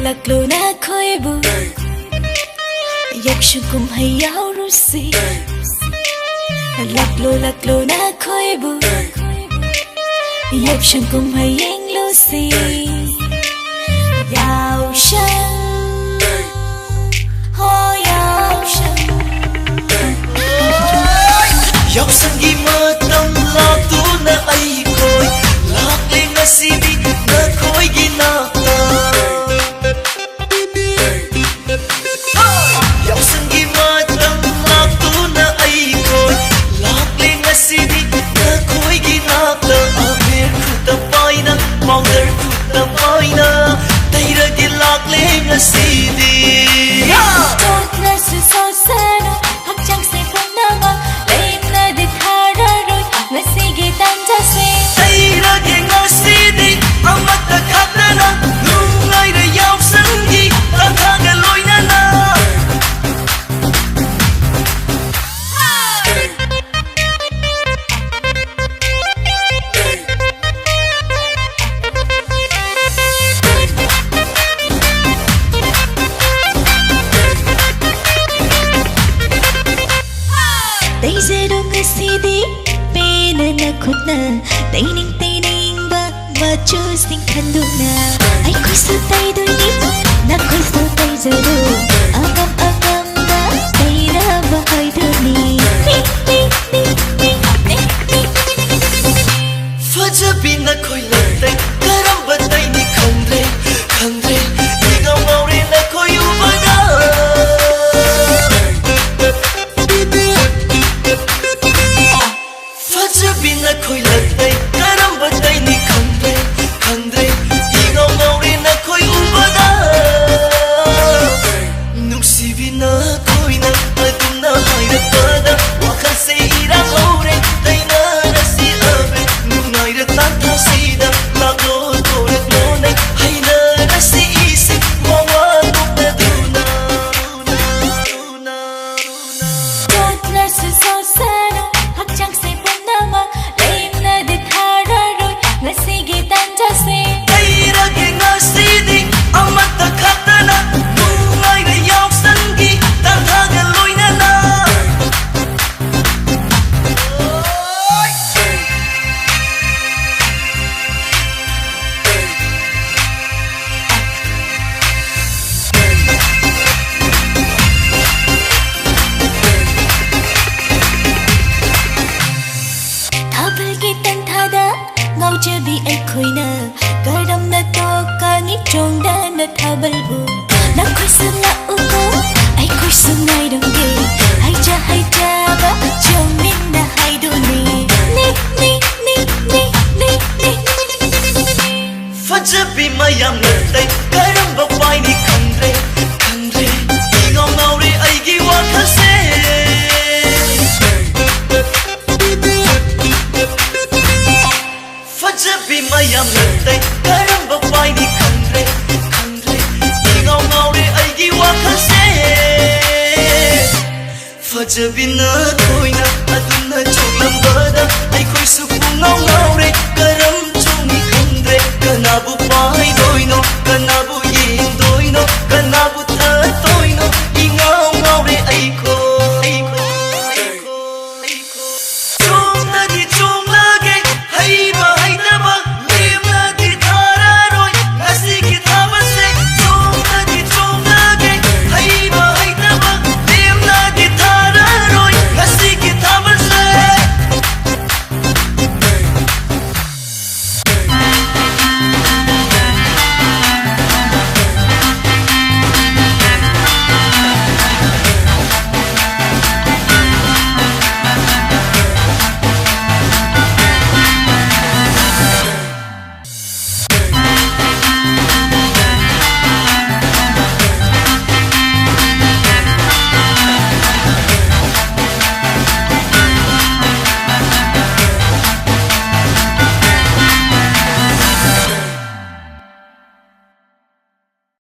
laklo na khoibu yakshu kum hayau rusi laklo na khoibu yakshu kum hayeng lusi yao shan ho yao shan yao shan gi matam la tu na ai koi lak le ngasi di na khoi gi na choosing kanduna ai khoi su tay đôi nít na khoi su tay giờ đồ agam na tay ra ba hai đôi ni faja bin na khoi lai tay karam ba tay ni khandre ni ngau ngau re na khoi u ba da faja bin na khoi lai tay karam ba tay ni Faja bin na khoi na adun na chok